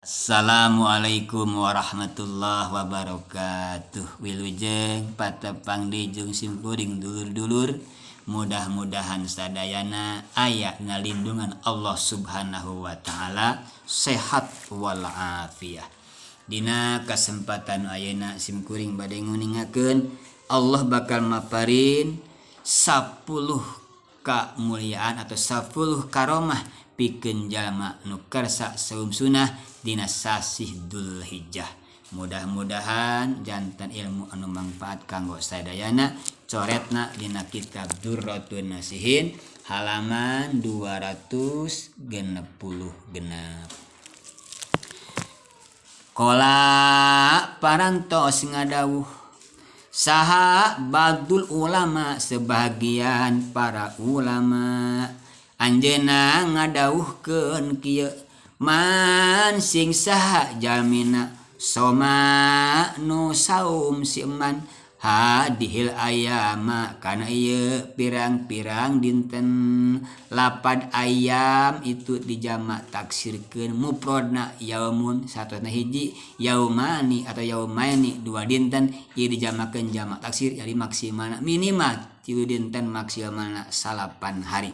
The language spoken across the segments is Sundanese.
Assalamualaikum warahmatullahi wabarakatuh. Wilujeng patepang dijung simkuring dulur-dulur. Mudah-mudahan sadayana aya nalindungan Allah Subhanahu wa taala sehat walafiat. Dina kesempatan ayeuna simkuring bade nguningakeun Allah bakal maparin 10 kemuliaan atau 10 karomah pikeun jalma nu karsa saum sunah dina sasih Dzulhijjah. Mudah-mudahan jantan ilmu anu mangfaat kanggo sadayana coretna dina kitab Durratun Nasihin halaman 260 genep. Kola parantos ngadawuh saha badul ulama sebagian para ulama anjeunna ngadawuhkeun kieu man sing saha jalmina soma nu saum siman hadihil ayama kana ieu pirang-pirang dinten lapad ayam itu dijamak taksirkeun mufradna yaumun satuna hiji yaumani atau yaumaini dua dinten ieu dijamakeun jamak taksir jadi maksimalna minimal 3 dinten maksimalna 8 hari.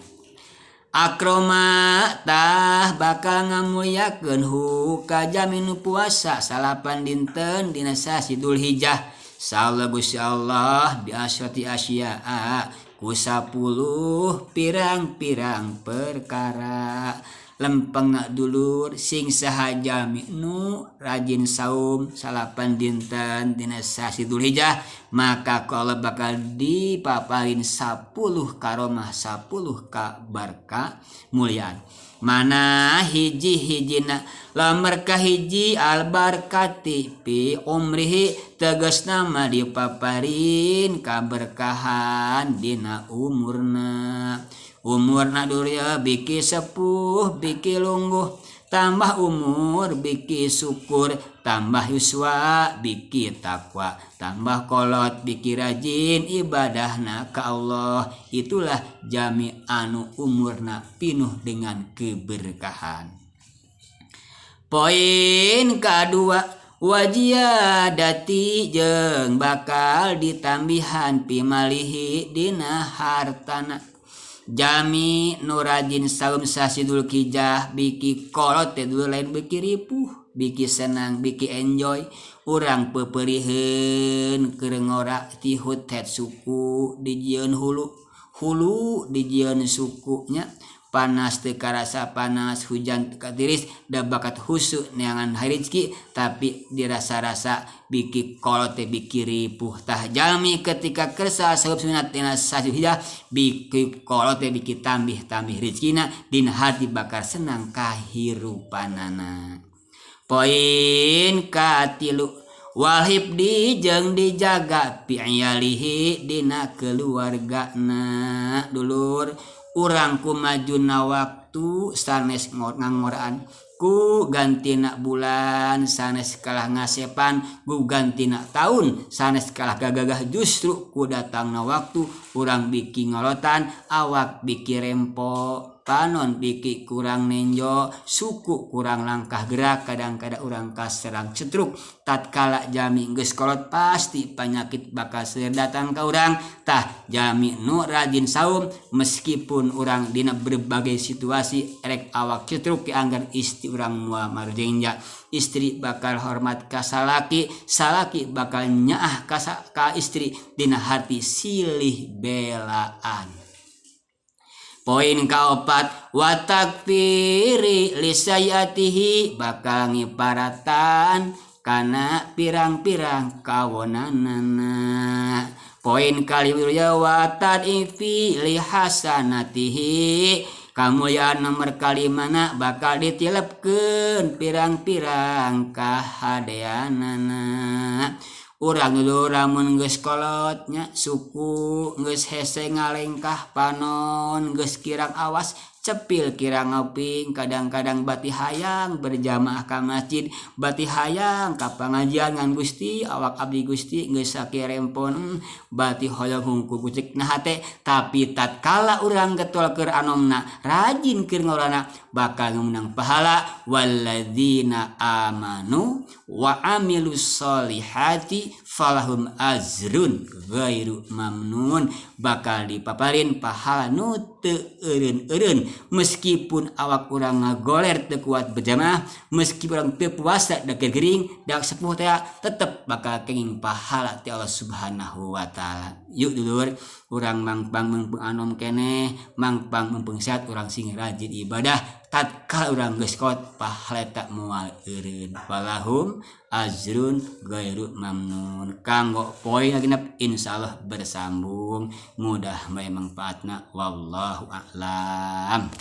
Akroma tah bakal ngamulyakeun hu ka jaminu puasa 8 dinten dina sasi Dzulhijjah saalla Gusti Allah bi asyati asya'a ku 10 pirang-pirang perkara. Lempengna dulur sing saha jami nu rajin saum 8 dinten dina sasi Dzulhijjah maka ku Allah bakal dipaparin 10 karomah 10 kabarka muliaan. Mana hiji-hijina lamar kahiji albarkati fi umrihi tegasna mah dipaparin kaberkahan dina umurna durya biki sepuh biki lungguh tambah umur biki syukur tambah yuswa biki takwa tambah kolot biki rajin ibadahna ka Allah. Itulah jami anu umurna pinuh dengan keberkahan. Poin kedua wajiyadati jeung bakal ditambihan pimalihi dina hartana. Jami nu rajin saum sasi Dzulhijjah biki kolot teh dulu lain biki ripuh biki senang biki enjoy urang peperieun keur ngora ti hutet suku dijieun hulu dijieun sukunya panas teu karasa panas hujan teu katiris da bakat husu neangan harizki tapi dirasa-rasa biki kolot teh biki ripuh tah jalmi ketika kersa saum sunat dina sasi Dzulhijjah biki kolot teh biki tambih rezekina dina hati bakal senang kahirupanana. Poin katilu walhibdi jeung dijaga pi'yalihi dina keluargana. Dulur urang ku majuna waktu sanes ngangoraan ku gantina bulan sanes kalah ngasepan ku gantina tahun sanes kalah gagagah justru ku datangna waktu urang biki ngolotan awak biki rempo panon biki kurang nenjo suku kurang langkah gerak kadang-kadang urang kaserang cetruk tatkala jami geus kolot pasti penyakit bakal datang ka urang tah jami nu rajin saum meskipun urang dina berbagai situasi erek awak cetruk dianggar istri urang mua marjenja istri bakal hormat ka salaki bakal nyaah ka istri dina hati silih belaan. Poin kaopat watakfiri lisayatihi bakal ngiparatan kana pirang-pirang kawonanana. Poin kaliwirya watadifi lihasanatihi kamuliaan nomor kalimana bakal ditilepkeun pirang-pirang kahadeanana. Urang dulu ramun geus kolotnya suku geus hese ngalengkah panon geus kirang awas cepil kira ngoping kadang-kadang bati hayang berjamaah ka masjid bati hayang ka pangajian ngan Gusti awak abdi Gusti geus sakirempon bati hoyong hungkul kucek nah teh tapi tatkala urang getol keur anomna rajin keur ngaulana bakal menang pahala walladzina amanu wa amilus solihati falahum azrun ghairu mamnun bakal dipaparin pahala nu teu eureun-eureun meskipun awak urang ngagoler teu kuat berjamaah meskipun urang teu puasa da gering da sepuh teh tetep bakal kenging pahala ti Allah Subhanahu wa taala. Yuk dulur urang mangpang mengpeng anom keneh mangpang mengpeng sehat urang sing rajin ibadah tatkala urang geus kot pahala tak moal eureun walahum azrun ghairu mamnun kanggo poin genep insyaallah bersambung mudah bae manfaatna wallahu a'lam.